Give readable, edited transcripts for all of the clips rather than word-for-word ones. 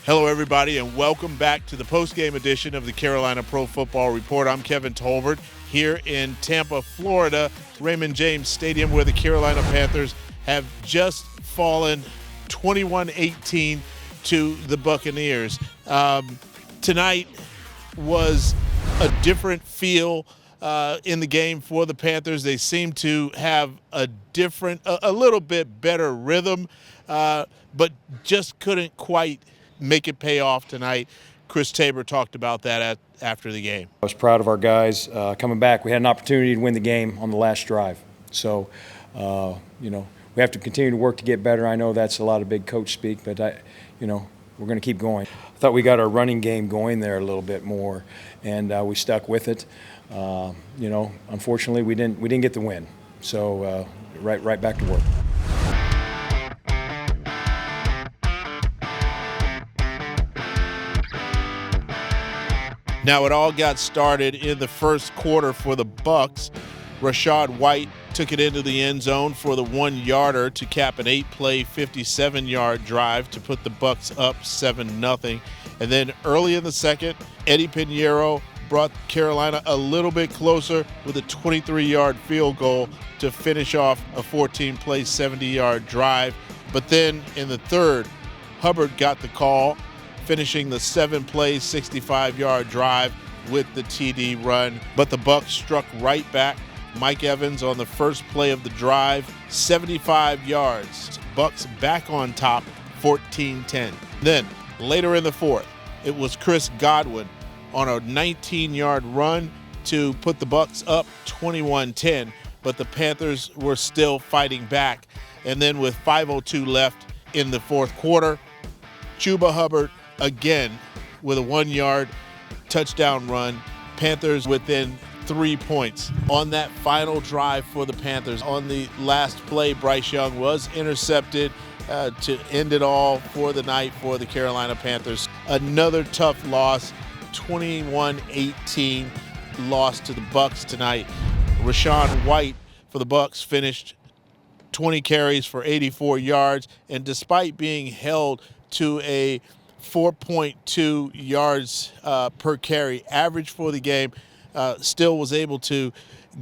Hello, everybody, and welcome back to the post-game edition of the Carolina Pro Football Report. I'm Kevin Tolbert here in Tampa, Florida, Raymond James Stadium, where the Carolina Panthers have just fallen 21-18 to the Buccaneers. Tonight was a different feel in the game for the Panthers. They seem to have a little bit better rhythm, but just couldn't quite make it pay off tonight. Chris Tabor talked about that after the game. I was proud of our guys coming back. We had an opportunity to win the game on the last drive. So, we have to continue to work to get better. I know that's a lot of big coach speak, but we're going to keep going. I thought we got our running game going there a little bit more, and we stuck with it. Unfortunately, we didn't get the win. So, right back to work. Now, it all got started in the first quarter for the Bucs. Rachaad White took it into the end zone for the 1-yarder to cap an 8-play, 57-yard drive to put the Bucs up 7-0. And then early in the second, Eddie Pinheiro brought Carolina a little bit closer with a 23-yard field goal to finish off a 14-play, 70-yard drive. But then in the third, Hubbard got the call, finishing the 7-play, 65-yard drive with the TD run. But the Bucs struck right back. Mike Evans on the first play of the drive, 75 yards. Bucs back on top, 14-10. Then, later in the fourth, it was Chris Godwin on a 19-yard run to put the Bucs up 21-10, but the Panthers were still fighting back. And then with 5:02 left in the fourth quarter, Chuba Hubbard again with a 1-yard touchdown run. Panthers within 3 points. On that final drive for the Panthers, on the last play, Bryce Young was intercepted to end it all for the night for the Carolina Panthers. Another tough loss, 21-18 loss to the Bucs tonight. Rachaad White for the Bucs finished 20 carries for 84 yards, and despite being held to a 4.2 yards per carry average for the game, still was able to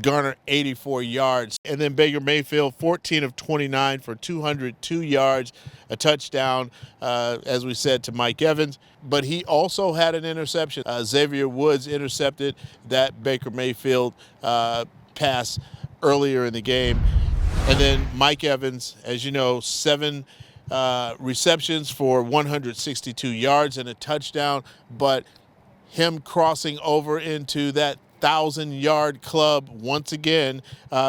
garner 84 yards. And then Baker Mayfield, 14 of 29 for 202 yards, a touchdown, as we said, to Mike Evans. But he also had an interception. Xavier Woods intercepted that Baker Mayfield pass earlier in the game. And then Mike Evans, as you know, 7 receptions for 162 yards and a touchdown, but him crossing over into that 1,000-yard club once again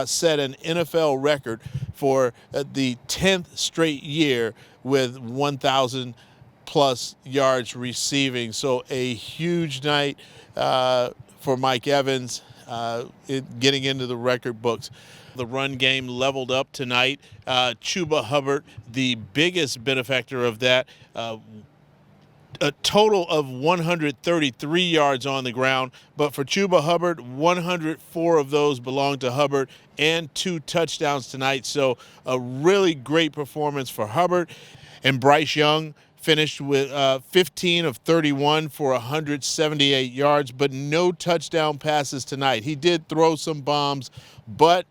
set an NFL record for the 10th straight year with 1,000-plus yards receiving. So a huge night for Mike Evans getting into the record books. The run game leveled up tonight. Chuba Hubbard, the biggest benefactor of that, a total of 133 yards on the ground. But for Chuba Hubbard, 104 of those belong to Hubbard and 2 touchdowns tonight. So a really great performance for Hubbard. And Bryce Young finished with 15 of 31 for 178 yards, but no touchdown passes tonight. He did throw some bombs, but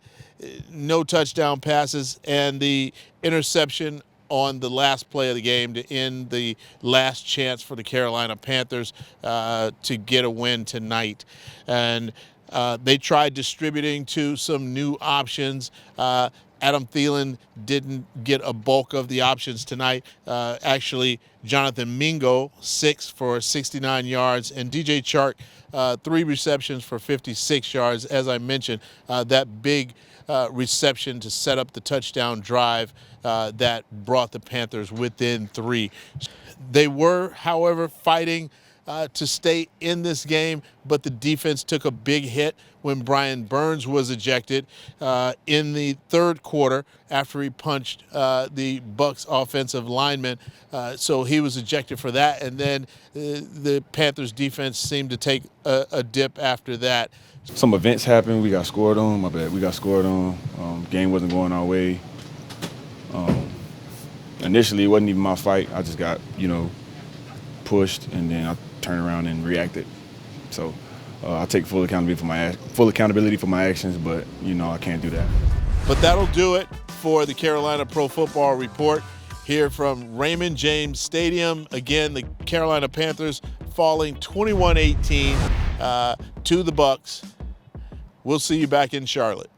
no touchdown passes, and the interception on the last play of the game to end the last chance for the Carolina Panthers to get a win tonight. And they tried distributing to some new options. Adam Thielen didn't get a bulk of the options tonight. Actually, Jonathan Mingo, 6 for 69 yards, and DJ Chark, 3 receptions for 56 yards. As I mentioned, that big reception to set up the touchdown drive that brought the Panthers within 3. They were, however, fighting to stay in this game, but the defense took a big hit when Brian Burns was ejected in the third quarter after he punched the Bucs offensive lineman. So he was ejected for that, and then the Panthers defense seemed to take a dip after that. Some events happened. We got scored on. My bad. We got scored on. Game wasn't going our way. Initially, it wasn't even my fight. I just got, pushed, and then I turned around and reacted. So I take full accountability for my actions, but I can't do that. But that'll do it for the Carolina Pro Football Report here from Raymond James Stadium. Again, the Carolina Panthers falling 21-18 to the Bucks. We'll see you back in Charlotte.